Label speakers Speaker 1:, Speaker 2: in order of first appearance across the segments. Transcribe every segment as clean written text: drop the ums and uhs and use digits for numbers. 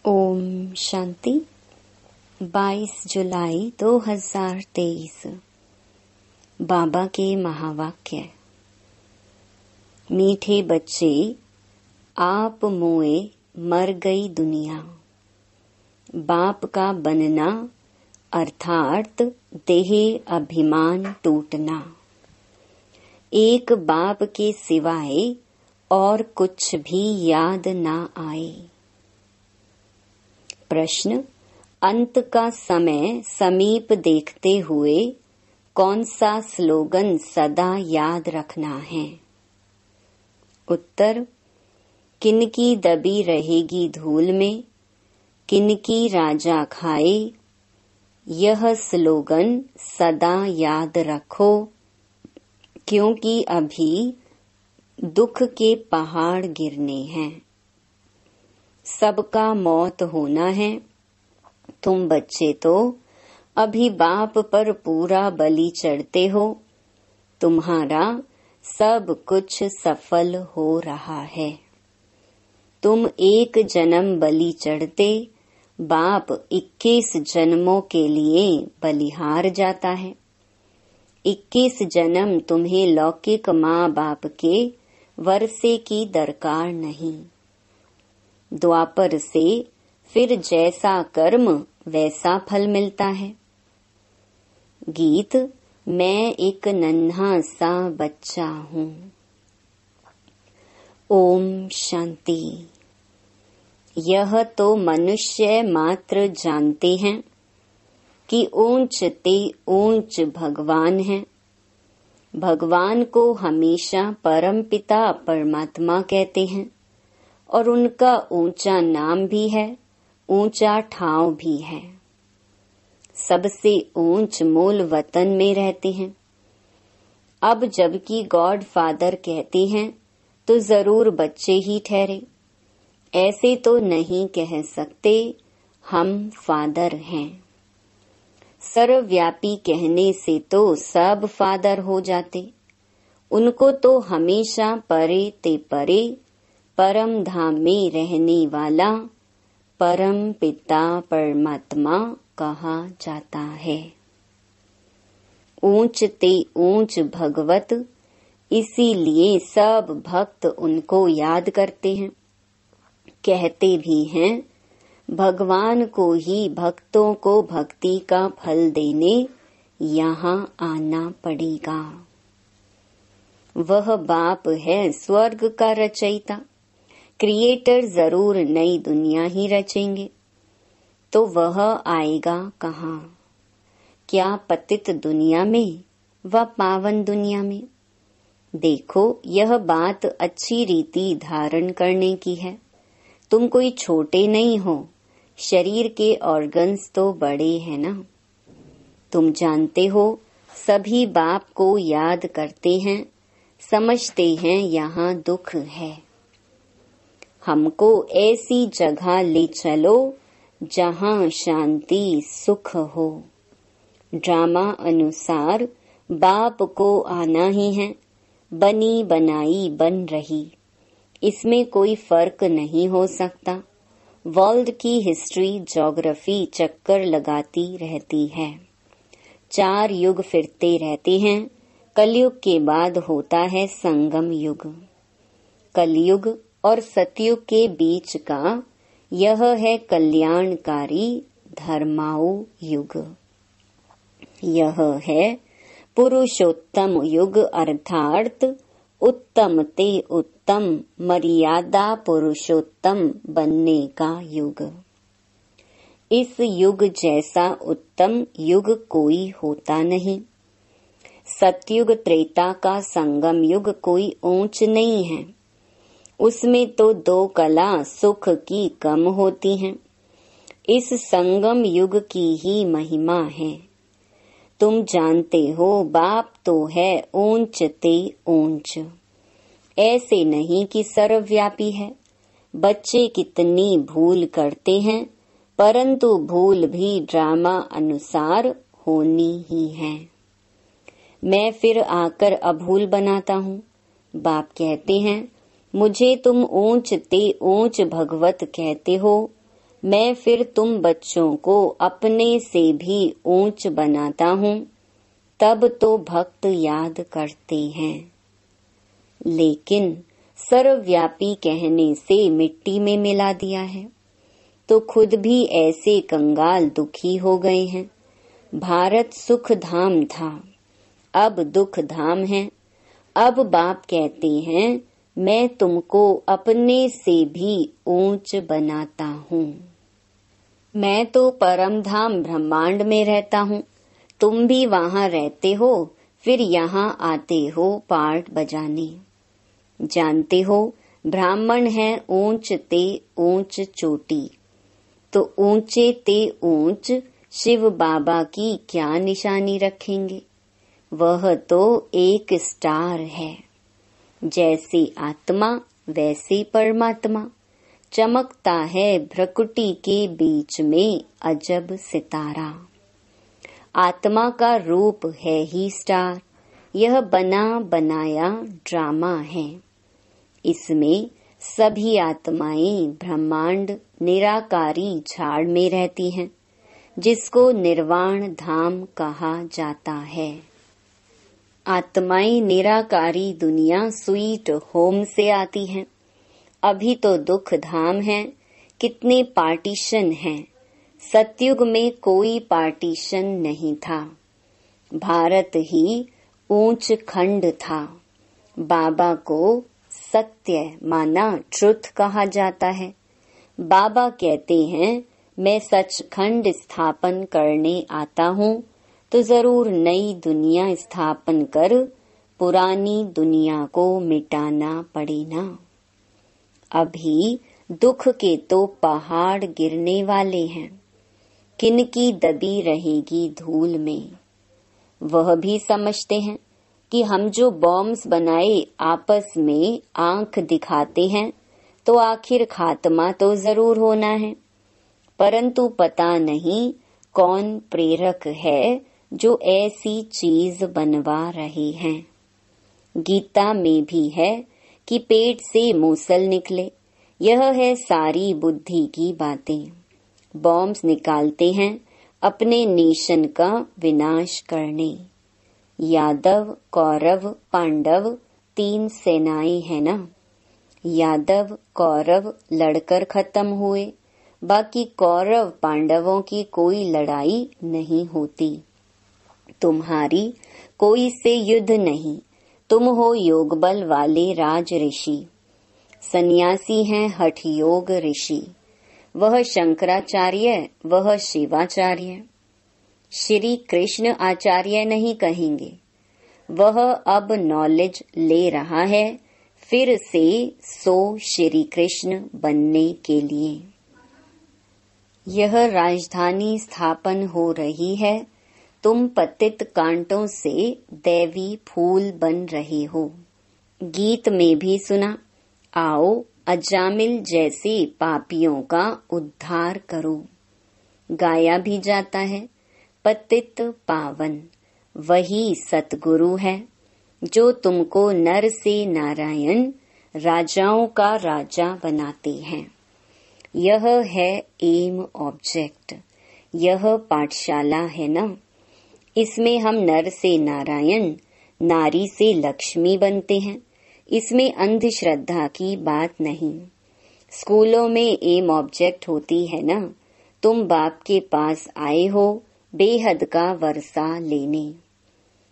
Speaker 1: ओम शांति। 22 जुलाई 2023। बाबा के महावाक्य। मीठे बच्चे, आप मोए मर गई दुनिया। बाप का बनना अर्थात देह अभिमान टूटना। एक बाप के सिवाय और कुछ भी याद ना आए। प्रश्न: अंत का समय समीप देखते हुए कौन सा स्लोगन सदा याद रखना है? उत्तर: किनकी दबी रहेगी धूल में, किनकी राजा खाए। यह स्लोगन सदा याद रखो, क्योंकि अभी दुख के पहाड़ गिरने हैं। सबका मौत होना है। तुम बच्चे तो अभी बाप पर पूरा बलि चढ़ते हो। तुम्हारा सब कुछ सफल हो रहा है। तुम एक जन्म बलि चढ़ते, बाप 21 जन्मों के लिए बलिहार जाता है। 21 जन्म तुम्हें लौकिक माँ बाप के वर्षे की दरकार नहीं। द्वापर से फिर जैसा कर्म वैसा फल मिलता है। गीत: मैं एक नन्हा सा बच्चा हूँ। ओम शांति। यह तो मनुष्य मात्र जानते हैं कि ऊंच ते ऊंच भगवान है। भगवान को हमेशा परमपिता परमात्मा कहते हैं और उनका ऊंचा नाम भी है, ऊंचा ठाव भी है। सबसे ऊंच मूल वतन में रहते हैं। अब जबकि गॉड फादर कहते हैं तो जरूर बच्चे ही ठहरे। ऐसे तो नहीं कह सकते हम फादर हैं। सर्वव्यापी कहने से तो सब फादर हो जाते। उनको तो हमेशा परे ते परे परम धाम में रहने वाला परम पिता परमात्मा कहा जाता है। ऊंच ते ऊंच भगवत, इसीलिए सब भक्त उनको याद करते हैं। कहते भी हैं भगवान को ही भक्तों को भक्ति का फल देने यहाँ आना पड़ेगा। वह बाप है स्वर्ग का रचयिता। क्रिएटर जरूर नई दुनिया ही रचेंगे, तो वह आएगा कहाँ? क्या पतित दुनिया में व पावन दुनिया में? देखो, यह बात अच्छी रीति धारण करने की है। तुम कोई छोटे नहीं हो। शरीर के ऑर्गन्स तो बड़े हैं ना। तुम जानते हो, सभी बाप को याद करते हैं, समझते हैं यहाँ दुख है। हमको ऐसी जगह ले चलो जहाँ शांति सुख हो। ड्रामा अनुसार बाप को आना ही है। बनी बनाई बन रही, इसमें कोई फर्क नहीं हो सकता। वर्ल्ड की हिस्ट्री ज्योग्राफी चक्कर लगाती रहती है। 4 युग फिरते रहते हैं। कलयुग के बाद होता है संगम युग। कलयुग और सतयुग के बीच का यह है कल्याणकारी धर्माऊ युग। यह है पुरुषोत्तम युग अर्थात उत्तम ते उत्तम मर्यादा पुरुषोत्तम बनने का युग। इस युग जैसा उत्तम युग कोई होता नहीं। सतयुग त्रेता का संगम युग कोई ऊंच नहीं है। उसमें तो 2 कला सुख की कम होती हैं। इस संगम युग की ही महिमा है। तुम जानते हो, बाप तो है ऊंच ते ऊंच। ऐसे नहीं कि सर्वव्यापी है। बच्चे कितनी भूल करते हैं, परंतु भूल भी ड्रामा अनुसार होनी ही है। मैं फिर आकर अभूल बनाता हूँ। बाप कहते हैं, मुझे तुम ऊंच ते ऊंच भगवत कहते हो, मैं फिर तुम बच्चों को अपने से भी ऊंच बनाता हूँ, तब तो भक्त याद करते हैं। लेकिन सर्वव्यापी कहने से मिट्टी में मिला दिया है, तो खुद भी ऐसे कंगाल दुखी हो गए हैं। भारत सुख धाम था, अब दुख धाम है। अब बाप कहते हैं, मैं तुमको अपने से भी ऊंच बनाता हूँ। मैं तो परम धाम ब्रह्मांड में रहता हूँ, तुम भी वहाँ रहते हो, फिर यहाँ आते हो पार्ट बजाने। जानते हो ब्राह्मण है ऊंच ते ऊंच चोटी, तो ऊंचे ते ऊंच शिव बाबा की क्या निशानी रखेंगे। वह तो एक स्टार है, जैसे आत्मा वैसे परमात्मा, चमकता है भ्रकुटी के बीच में अजब सितारा। आत्मा का रूप है ही स्टार, यह बना बनाया ड्रामा है। इसमें सभी आत्माएं ब्रह्मांड निराकारी झाड़ में रहती हैं, जिसको निर्वाण धाम कहा जाता है। आत्माएं निराकारी दुनिया स्वीट होम से आती हैं। अभी तो दुख धाम है, कितने पार्टीशन हैं। सतयुग में कोई पार्टीशन नहीं था, भारत ही ऊंच खंड था। बाबा को सत्य माना ट्रुथ कहा जाता है। बाबा कहते हैं, मैं सचखंड स्थापन करने आता हूँ, तो जरूर नई दुनिया स्थापन कर पुरानी दुनिया को मिटाना पड़ेगा। अभी दुख के तो पहाड़ गिरने वाले हैं, किनकी दबी रहेगी धूल में। वह भी समझते हैं कि हम जो बॉम्ब्स बनाए आपस में आंख दिखाते हैं, तो आखिर खात्मा तो जरूर होना है। परंतु पता नहीं कौन प्रेरक है जो ऐसी चीज बनवा रहे हैं। गीता में भी है कि पेट से मूसल निकले। यह है सारी बुद्धि की बातें। बॉम्ब्स निकालते हैं अपने नेशन का विनाश करने। यादव, कौरव, पांडव 3 सेनाएं हैं ना। यादव कौरव लड़कर खत्म हुए, बाकी कौरव पांडवों की कोई लड़ाई नहीं होती। तुम्हारी कोई से युद्ध नहीं, तुम हो योग बल वाले राज ऋषि। सन्यासी हैं हठ योग ऋषि, वह शंकराचार्य, वह शिवाचार्य। श्री कृष्ण आचार्य नहीं कहेंगे। वह अब नॉलेज ले रहा है फिर से श्री कृष्ण बनने के लिए। यह राजधानी स्थापन हो रही है, तुम पतित कांटों से दैवी फूल बन रहे हो। गीत में भी सुना, आओ अजामिल जैसे पापियों का उद्धार करो। गाया भी जाता है, पतित पावन वही सतगुरु है, जो तुमको नर से नारायण राजाओं का राजा बनाते हैं। यह है एम ऑब्जेक्ट, यह पाठशाला है ना। इसमें हम नर से नारायण, नारी से लक्ष्मी बनते हैं। इसमें अंधश्रद्धा की बात नहीं। स्कूलों में एम ऑब्जेक्ट होती है ना। तुम बाप के पास आए हो बेहद का वर्षा लेने,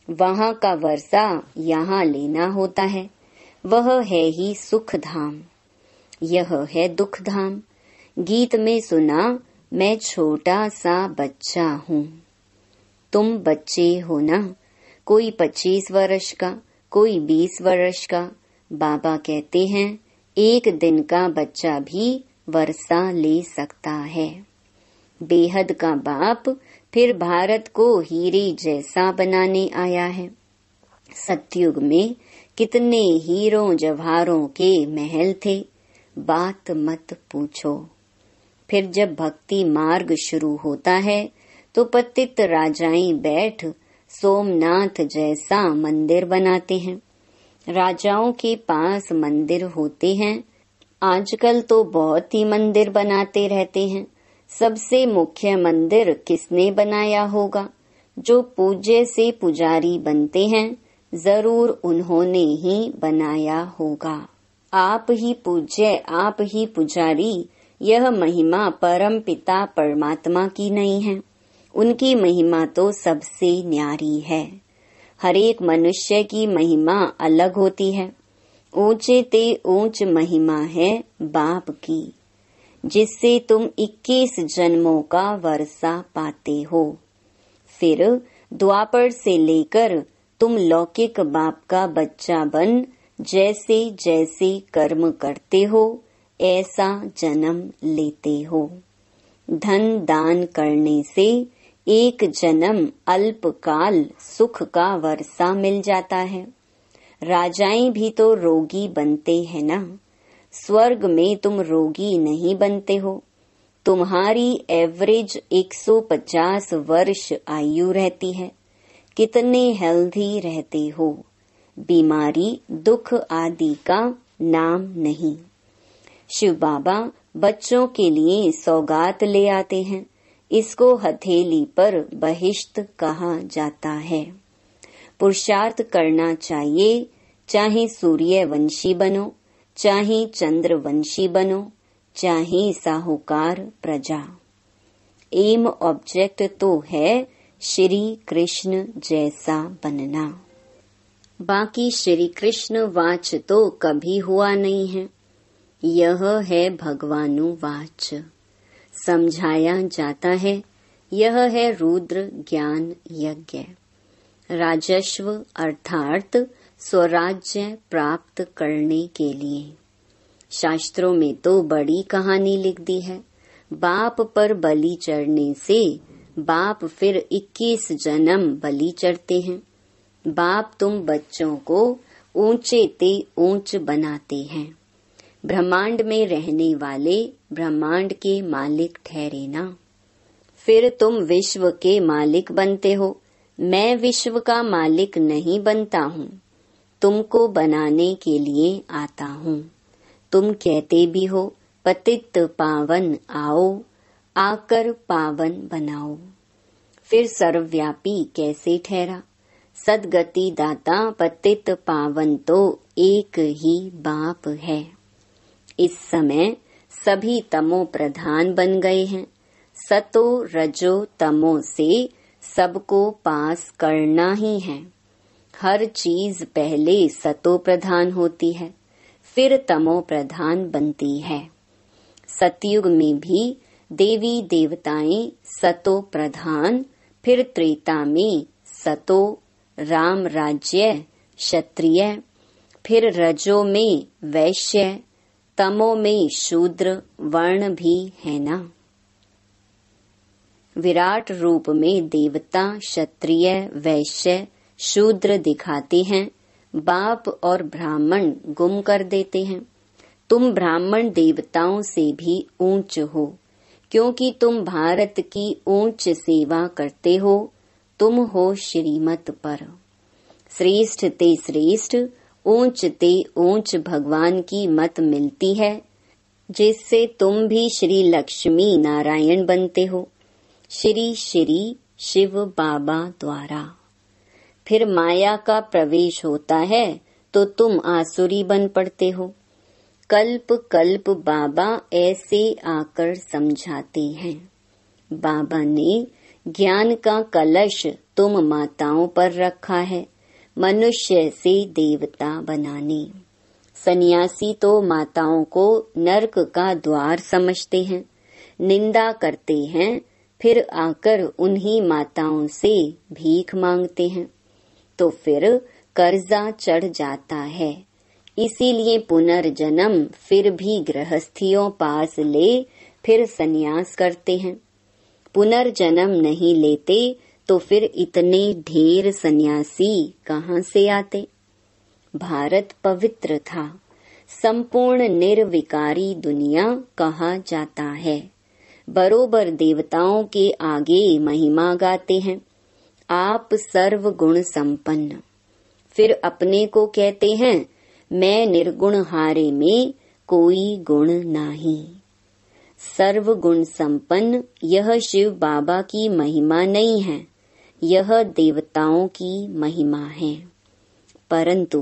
Speaker 1: वहाँ का वर्षा यहाँ लेना होता है। वह है ही सुख धाम, यह है दुख धाम। गीत में सुना, मैं छोटा सा बच्चा हूँ। तुम बच्चे हो ना, कोई 25 वर्ष का, कोई 20 वर्ष का। बाबा कहते हैं, एक दिन का बच्चा भी वर्षा ले सकता है। बेहद का बाप फिर भारत को हीरे जैसा बनाने आया है। सतयुग में कितने हीरों जवाहरों के महल थे, बात मत पूछो। फिर जब भक्ति मार्ग शुरू होता है, तो पतित राजाएं बैठ सोमनाथ जैसा मंदिर बनाते हैं। राजाओं के पास मंदिर होते हैं। आजकल तो बहुत ही मंदिर बनाते रहते हैं। सबसे मुख्य मंदिर किसने बनाया होगा? जो पूज्य से पुजारी बनते हैं, जरूर उन्होंने ही बनाया होगा। आप ही पूज्य, आप ही पुजारी, यह महिमा परम पिता परमात्मा की नहीं है। उनकी महिमा तो सबसे न्यारी है। हर एक मनुष्य की महिमा अलग होती है। ऊंचे ते ऊंच महिमा है बाप की, जिससे तुम 21 जन्मों का वर्षा पाते हो। फिर द्वापर से लेकर तुम लौकिक बाप का बच्चा बन जैसे जैसे कर्म करते हो, ऐसा जन्म लेते हो। धन दान करने से एक जन्म अल्पकाल सुख का वर्षा मिल जाता है। राजाएं भी तो रोगी बनते हैं ना। स्वर्ग में तुम रोगी नहीं बनते हो। तुम्हारी एवरेज 150 वर्ष आयु रहती है। कितने हेल्दी रहते हो। बीमारी दुख आदि का नाम नहीं। शिव बाबा बच्चों के लिए सौगात ले आते हैं। इसको हथेली पर बहिश्त कहा जाता है। पुरुषार्थ करना चाहिए, चाहे सूर्यवंशी बनो, चाहे चंद्रवंशी बनो, चाहे साहूकार प्रजा। एम ऑब्जेक्ट तो है श्री कृष्ण जैसा बनना। बाकी श्री कृष्ण वाच तो कभी हुआ नहीं है। यह है भगवानुवाच। समझाया जाता है, यह है रुद्र ज्ञान यज्ञ। राजस्व अर्थात स्वराज्य प्राप्त करने के लिए। शास्त्रों में तो बड़ी कहानी लिख दी है। बाप पर बलि चढ़ने से बाप फिर 21 जन्म बलि चढ़ते हैं। बाप तुम बच्चों को ऊंचे ते ऊंच बनाते हैं। ब्रह्मांड में रहने वाले ब्रह्मांड के मालिक ठहरे ना। फिर तुम विश्व के मालिक बनते हो। मैं विश्व का मालिक नहीं बनता हूँ। तुमको बनाने के लिए आता हूँ। तुम कहते भी हो पतित पावन आओ, आकर पावन बनाओ। फिर सर्वव्यापी कैसे ठहरा? सदगति दाता पतित पावन तो एक ही बाप है। इस समय सभी तमो प्रधान बन गए हैं। सतो रजो तमो से सबको पास करना ही है। हर चीज पहले सतो प्रधान होती है, फिर तमो प्रधान बनती है। सतयुग में भी देवी देवताएं सतो प्रधान, फिर त्रेता में सतो राम राज्य क्षत्रिय, फिर रजो में वैश्य, तमो में शूद्र वर्ण भी है ना। विराट रूप में देवता क्षत्रिय वैश्य शूद्र दिखाते हैं। बाप और ब्राह्मण गुम कर देते हैं। तुम ब्राह्मण देवताओं से भी ऊंच हो, क्योंकि तुम भारत की ऊंच सेवा करते हो। तुम हो श्रीमत पर। श्रेष्ठ ते श्रेष्ठ, ऊंच ते ऊंच भगवान की मत मिलती है, जिससे तुम भी श्री लक्ष्मी नारायण बनते हो, श्री श्री शिव बाबा द्वारा। फिर माया का प्रवेश होता है तो तुम आसुरी बन पड़ते हो। कल्प कल्प बाबा ऐसे आकर समझाते हैं। बाबा ने ज्ञान का कलश तुम माताओं पर रखा है, मनुष्य से देवता बनाने। सन्यासी तो माताओं को नरक का द्वार समझते हैं, निंदा करते हैं, फिर आकर उन्हीं माताओं से भीख मांगते हैं, तो फिर कर्जा चढ़ जाता है। इसीलिए पुनर्जन्म फिर भी गृहस्थियों पास ले फिर सन्यास करते हैं। पुनर्जन्म नहीं लेते तो फिर इतने ढेर सन्यासी कहाँ से आते? भारत पवित्र था, संपूर्ण निर्विकारी दुनिया कहा जाता है। बरोबर देवताओं के आगे महिमा गाते हैं। आप सर्व गुण संपन्न। फिर अपने को कहते हैं मैं निर्गुण हारे में कोई गुण नहीं। सर्व गुण संपन्न यह शिव बाबा की महिमा नहीं है, यह देवताओं की महिमा है। परंतु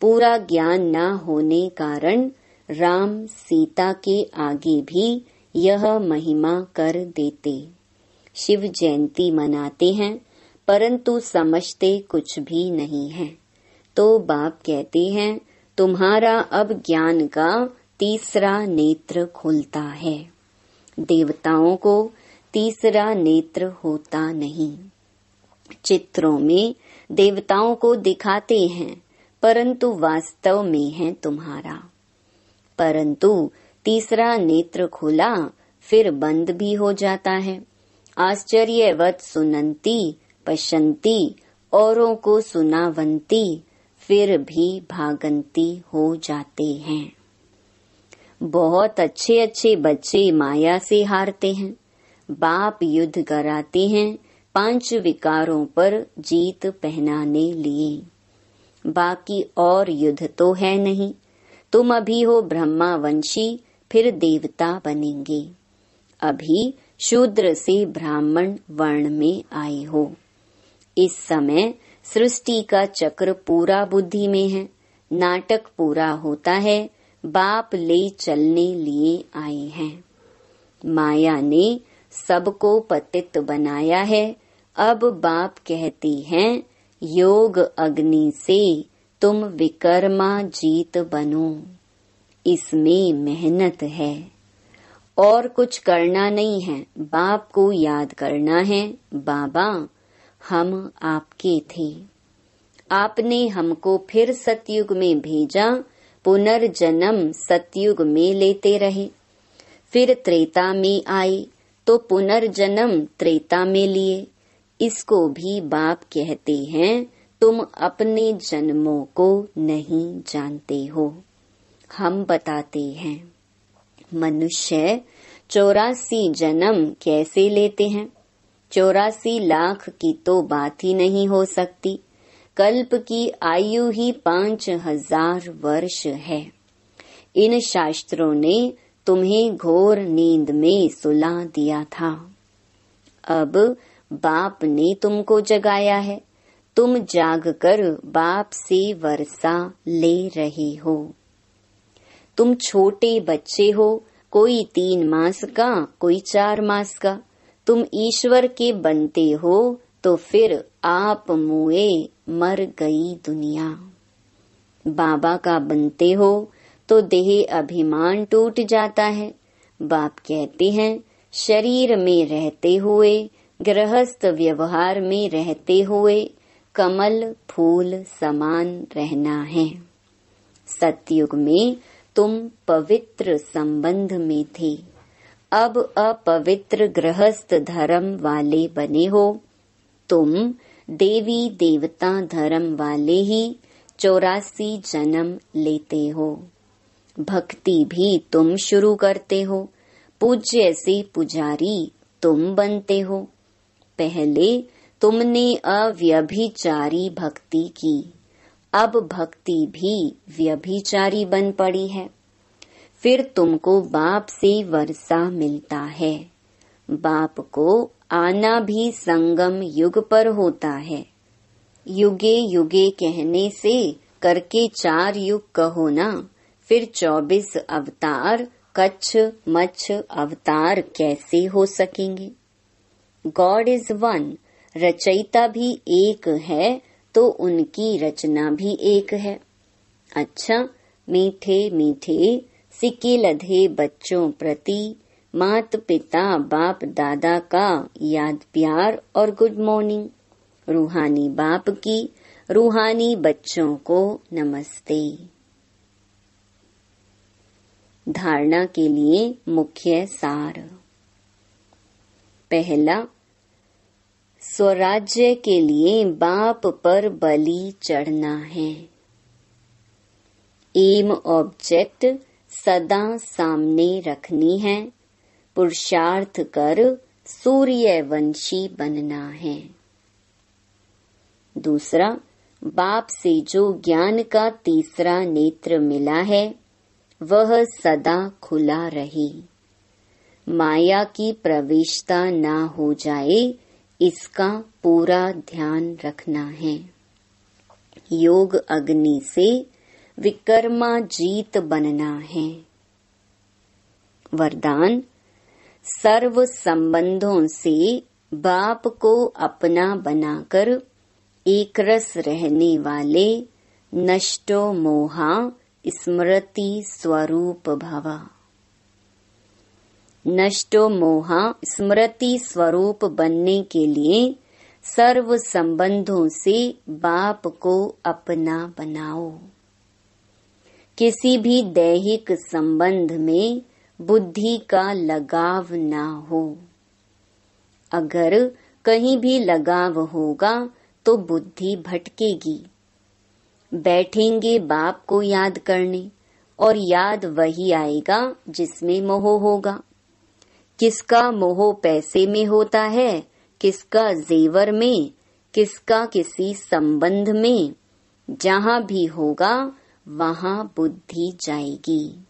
Speaker 1: पूरा ज्ञान न होने कारण राम सीता के आगे भी यह महिमा कर देते। शिव जयंती मनाते हैं परंतु समझते कुछ भी नहीं है। तो बाप कहते हैं, तुम्हारा अब ज्ञान का तीसरा नेत्र खुलता है। देवताओं को तीसरा नेत्र होता नहीं। चित्रों में देवताओं को दिखाते हैं परंतु वास्तव में है तुम्हारा। परंतु तीसरा नेत्र खुला फिर बंद भी हो जाता है। आश्चर्यवत सुनंती पशंती, औरों को सुनावंती, फिर भी भागंती हो जाते हैं। बहुत अच्छे अच्छे बच्चे माया से हारते हैं। बाप युद्ध कराते हैं 5 विकारों पर जीत पहनाने लिए। बाकी और युद्ध तो है नहीं। तुम अभी हो ब्रह्मावंशी, फिर देवता बनेंगे। अभी शूद्र से ब्राह्मण वर्ण में आए हो। इस समय सृष्टि का चक्र पूरा बुद्धि में है। नाटक पूरा होता है। बाप ले चलने लिए आए हैं। माया ने सबको पतित बनाया है। अब बाप कहती हैं, योग अग्नि से तुम विकर्मा जीत बनो। इसमें मेहनत है और कुछ करना नहीं है। बाप को याद करना है, बाबा हम आपके थे, आपने हमको फिर सतयुग में भेजा, पुनर्जन्म सतयुग में लेते रहे, फिर त्रेता में आए तो पुनर्जन्म त्रेता में लिए। इसको भी बाप कहते हैं, तुम अपने जन्मों को नहीं जानते हो, हम बताते हैं। मनुष्य 84 जन्म कैसे लेते हैं? 84 लाख की तो बात ही नहीं हो सकती। कल्प की आयु ही 5000 वर्ष है। इन शास्त्रों ने तुम्हें घोर नींद में सुला दिया था। अब बाप ने तुमको जगाया है। तुम जागकर बाप से वर्षा ले रहे हो। तुम छोटे बच्चे हो, कोई 3 मास का, कोई 4 मास का। तुम ईश्वर के बनते हो तो फिर आप मुए मर गई दुनिया। बाबा का बनते हो तो देह अभिमान टूट जाता है। बाप कहते हैं, शरीर में रहते हुए, गृहस्थ व्यवहार में रहते हुए कमल फूल समान रहना है। सतयुग में तुम पवित्र संबंध में थे। अब अपवित्र गृहस्थ धर्म वाले बने हो। तुम देवी देवता धर्म वाले ही 84 जन्म लेते हो। भक्ति भी तुम शुरू करते हो। पूज्य से पुजारी तुम बनते हो। पहले तुमने अव्यभिचारी भक्ति की, अब भक्ति भी व्यभिचारी बन पड़ी है। फिर तुमको बाप से वर्षा मिलता है। बाप को आना भी संगम युग पर होता है। युगे युगे कहने से करके 4 युग कहो ना, फिर 24 अवतार कच्छ मच्छ अवतार कैसे हो सकेंगे? God is one. रचयिता भी एक है तो उनकी रचना भी एक है। अच्छा, मीठे मीठे सिक्के लधे बच्चों प्रति मात पिता बाप दादा का याद प्यार और गुड मॉर्निंग। रूहानी बाप की रूहानी बच्चों को नमस्ते। धारणा के लिए मुख्य सार। पहला, स्वराज्य के लिए बाप पर बलि चढ़ना है। एम ऑब्जेक्ट सदा सामने रखनी है। पुरुषार्थ कर सूर्यवंशी बनना है। दूसरा, बाप से जो ज्ञान का तीसरा नेत्र मिला है वह सदा खुला रहे। माया की प्रवेशता ना हो जाए, इसका पूरा ध्यान रखना है। योग अग्नि से विकर्माजीत बनना है। वरदान, सर्व संबंधों से बाप को अपना बनाकर एक रस रहने वाले नष्टो मोहा स्मृति स्वरूप भवा। नष्टो मोहा स्मृति स्वरूप बनने के लिए सर्व संबंधों से बाप को अपना बनाओ। किसी भी दैहिक संबंध में बुद्धि का लगाव ना हो। अगर कहीं भी लगाव होगा तो बुद्धि भटकेगी। बैठेंगे बाप को याद करने और याद वही आएगा जिसमें मोह होगा। किसका मोह पैसे में होता है, किसका जेवर में, किसका किसी संबंध में। जहाँ भी होगा वहाँ बुद्धि जाएगी।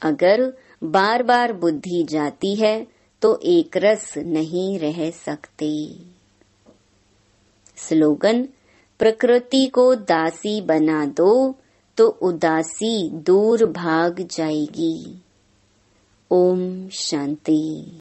Speaker 1: अगर बार बार बुद्धि जाती है तो एक रस नहीं रह सकते। स्लोगन, प्रकृति को दासी बना दो तो उदासी दूर भाग जाएगी। ओम शांति।